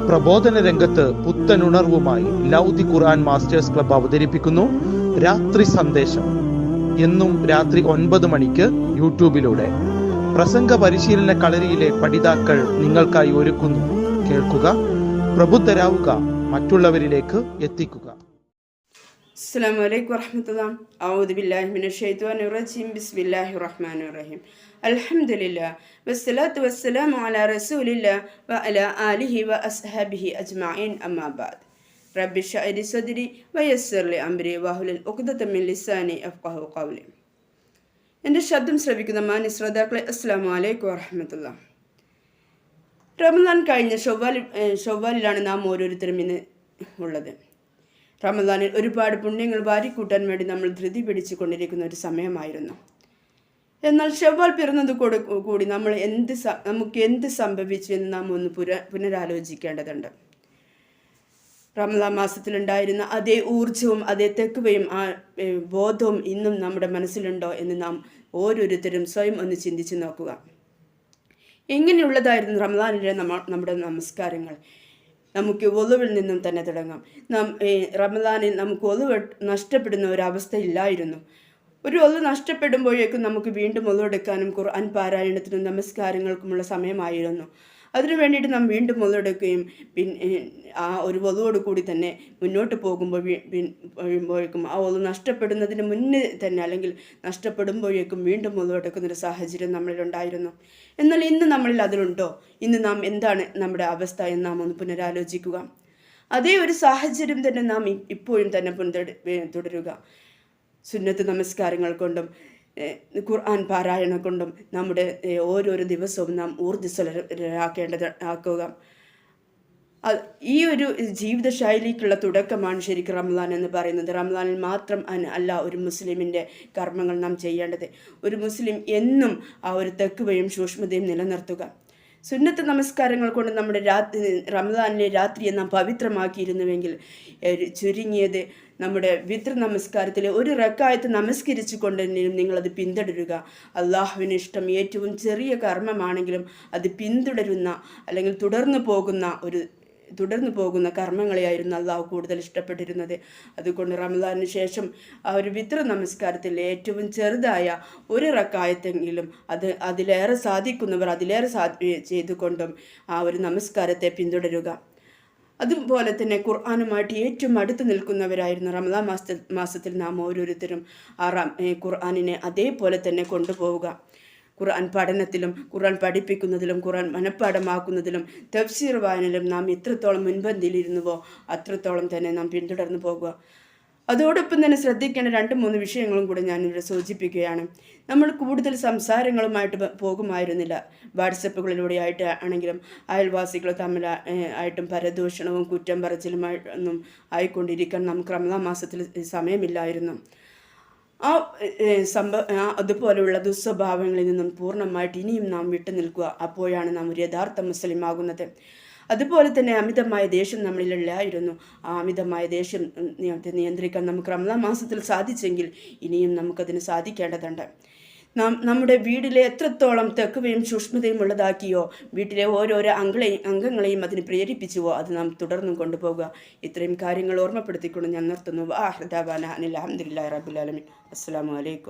പ്രബോധന രംഗത്ത് പുത്തനുണർവുമായി ലൗദി ഖുർആൻ masters club അവതരിപ്പിക്കുന്നു രാത്രി സന്ദേശം. എന്നും രാത്രി 9 മണിക്ക് യൂട്യൂബിലൂടെ പ്രസംഗ പരിശീലന കളരിയിലെ പഠിതാക്കൾ നിങ്ങൾക്കായി ഒരുക്കുന്നു. കേൾക്കുക, പ്രബുദ്ധരാവുക, മറ്റുള്ളവരിലേക്ക് എത്തിക്കുക. അസ്സലാമു അലൈക്കും വറഹ്മത്തുള്ളാഹി. അഊദു ബില്ലാഹി മിനശ് ശൈത്വാനിർ റജീം. ബിസ്മില്ലാഹിർ റഹ്മാനിർ റഹീം. അൽഹംദുലില്ലാഹ് വസ്സലാത്തു വസ്സലാമു അലാ റസൂലില്ലാഹ് വഅലാ ആലിഹി വഅസ്ഹാബിഹി അജ്മഈൻ. അമ്മാ ബഅദ്. റബ്ബി ഇശ്റഹ് ലി സദ്രി വയസ്സിർ ലി അംരി വഹ്ലുൽ ഉഖ്ദത മിൻ ലിസാനി യഫ്ഖഹു ഖൗലി. എൻ്റെ ശബ്ദം ശ്രവിക്കുന്ന മാന്യ ശ്രോതാക്കളെ, അസ്സലാമു അലൈക്കും വറഹ്മത്തുള്ളാഹി. റമദാൻ കഴിഞ്ഞ ഷവ്വാലിലാണ് നാം ഓരോരുത്തരും ഇന്ന് ഉള്ളത്. റമദാനിൽ ഒരുപാട് പുണ്യങ്ങൾ വാരിക്കൂട്ടാൻ വേണ്ടി നമ്മൾ ധൃതി പിടിച്ചു കൊണ്ടിരിക്കുന്ന ഒരു സമയമായിരുന്നു. എന്നാൽ ഷവ്വാൽ പിറന്നത് കൂടി നമുക്ക് എന്ത് സംഭവിച്ചു എന്ന് നാം ഒന്ന് പുനരാലോചിക്കേണ്ടതുണ്ട്. റമദാൻ മാസത്തിലുണ്ടായിരുന്ന അതേ ഊർജവും അതേ തെക്കുവയും ആ ബോധവും ഇന്നും നമ്മുടെ മനസ്സിലുണ്ടോ എന്ന് നാം ഓരോരുത്തരും സ്വയം ഒന്ന് ചിന്തിച്ചു നോക്കുക. എങ്ങനെയുള്ളതായിരുന്നു റമദാനിലെ നമ്മുടെ നമസ്കാരങ്ങൾ? നമുക്ക് ഒളിവിൽ നിന്നും തന്നെ തുടങ്ങാം. റമദാനിൽ നമുക്ക് ഒളിവ് നഷ്ടപ്പെടുന്ന ഒരവസ്ഥ ഇല്ലായിരുന്നു. ഒരു ഒളിവ് നഷ്ടപ്പെടുമ്പോഴേക്കും നമുക്ക് വീണ്ടും ഒളിവെടുക്കാനും ഖുർആൻ പാരായണത്തിനും നമസ്കാരങ്ങൾക്കുമുള്ള സമയമായിരുന്നു. അതിനു വേണ്ടിയിട്ട് നാം വീണ്ടും ഒളിവെടുക്കുകയും ആ ഒരു ഒളിവോട് കൂടി തന്നെ മുന്നോട്ട് പോകുമ്പോഴേക്കും ആ ഒളിവ് നഷ്ടപ്പെടുന്നതിന് മുന്നേ തന്നെ അല്ലെങ്കിൽ നഷ്ടപ്പെടുമ്പോഴേക്കും വീണ്ടും ഒളിവെടുക്കുന്നൊരു സാഹചര്യം നമ്മളിലുണ്ടായിരുന്നു. എന്നാൽ ഇന്ന് നമ്മളിൽ അതിലുണ്ടോ? ഇന്ന് നാം എന്താണ് നമ്മുടെ അവസ്ഥ എന്ന് നാം ഒന്ന് പുനരാലോചിക്കുക. അതേ ഒരു സാഹചര്യം തന്നെ നാം ഇപ്പോഴും തന്നെ തുടരുക. സുന്നത്ത് നമസ്കാരങ്ങൾ കൊണ്ടും ഖുർആൻ പാരായണം കൊണ്ടും നമ്മുടെ ഓരോരോ ദിവസവും നാം ആക്കുക. ഈ ഒരു ജീവിതശൈലിക്കുള്ള തുടക്കമാണ് ശരിക്കും റമദാൻ എന്ന് പറയുന്നത്. റമദാനിൽ മാത്രം അല്ല ഒരു മുസ്ലിമിൻ്റെ കർമ്മങ്ങൾ നാം ചെയ്യേണ്ടത്. ഒരു മുസ്ലിം എന്നും ആ ഒരു തെക്കുവയും സൂക്ഷ്മതയും നിലനിർത്തുക. സുന്നത്ത് നമസ്കാരങ്ങൾ കൊണ്ട് നമ്മുടെ റമദാനിലെ രാത്രിയെ നാം പവിത്രമാക്കിയിരുന്നുവെങ്കിൽ ചുരുങ്ങിയത് നമ്മുടെ വിത്ർ നമസ്കാരത്തിലെ ഒരു റക്അത്ത് നമസ്കരിച്ചു കൊണ്ടെങ്കിലും നിങ്ങളത് പിന്തുടരുക. അള്ളാഹുവിന് ഇഷ്ടം ഏറ്റവും ചെറിയ കർമ്മമാണെങ്കിലും അത് പിന്തുടരുന്ന അല്ലെങ്കിൽ തുടർന്നു പോകുന്ന കർമ്മങ്ങളെയായിരുന്നു അള്ളാഹു കൂടുതൽ ഇഷ്ടപ്പെട്ടിരുന്നത്. അതുകൊണ്ട് റമദാനിന് ശേഷം ആ ഒരു വിത്ർ നമസ്കാരത്തിൽ ഏറ്റവും ചെറുതായ ഒരു റക്അത്തെങ്കിലും അതിലേറെ സാധിക്കുന്നവർ അതിലേറെ ചെയ്തുകൊണ്ടും ആ ഒരു നമസ്കാരത്തെ പിന്തുടരുക. അതുപോലെ തന്നെ ഖുർആനുമായിട്ട് ഏറ്റവും അടുത്ത് നിൽക്കുന്നവരായിരുന്നു റമദാൻ മാസത്തിൽ നാം ഓരോരുത്തരും ഖുർആനിനെ അതേപോലെ തന്നെ കൊണ്ടുപോവുക. ഖുർആൻ പഠനത്തിലും ഖുർആൻ പഠിപ്പിക്കുന്നതിലും ഖുർആൻ മനഃപ്പാഠമാക്കുന്നതിലും തഫ്സീർ വായനയിലും നാം എത്രത്തോളം മുൻപന്തിയിലിരുന്നുവോ അത്രത്തോളം തന്നെ നാം പിന്തുടർന്നു പോകുക. അതോടൊപ്പം തന്നെ ശ്രദ്ധിക്കേണ്ട 2-3 വിഷയങ്ങളും കൂടെ ഞാനിവിടെ സൂചിപ്പിക്കുകയാണ്. നമ്മൾ കൂടുതൽ സംസാരങ്ങളുമായിട്ട് പോകുമായിരുന്നില്ല. വാട്സപ്പുകളിലൂടെ ആണെങ്കിലും അയൽവാസികൾ തമ്മിൽ ആയിട്ടും പരദൂഷണവും കുറ്റം പറച്ചിലുമായിട്ടൊന്നും ആയിക്കൊണ്ടിരിക്കാൻ നമുക്ക് റമദാൻ മാസത്തിൽ സമയമില്ലായിരുന്നു. അതുപോലെയുള്ള ദുസ്വഭാവങ്ങളിൽ നിന്നും പൂർണ്ണമായിട്ട് ഇനിയും നാം വിട്ടു നിൽക്കുക. അപ്പോഴാണ് നാം ഒരു യഥാർത്ഥ മുസ്ലിം ആകുന്നത്. അതുപോലെ തന്നെ അമിതമായ ദേഷ്യം നമ്മളിലായിരുന്നു. ആ അമിതമായ ദേഷ്യം നിയന്ത്രിക്കാൻ നമുക്ക് റമദാൻ മാസത്തിൽ സാധിച്ചെങ്കിൽ ഇനിയും നമുക്കതിന് സാധിക്കേണ്ടതുണ്ട്. നമ്മുടെ വീട്ടിലെ എത്രത്തോളം തെക്കുവയും സൂക്ഷ്മതയും ഉള്ളതാക്കിയോ വീട്ടിലെ ഓരോരോ അംഗങ്ങളെയും അതിന് പ്രേരിപ്പിച്ചുവോ അത് നാം തുടർന്നും കൊണ്ടുപോകുക. ഇത്രയും കാര്യങ്ങൾ ഓർമ്മപ്പെടുത്തിക്കൊണ്ട് ഞാൻ നിർത്തുന്നു. അൽഹംദുലില്ലാഹി റബ്ബിൽ ആലമീൻ. അസ്സലാമു അലൈക്കും.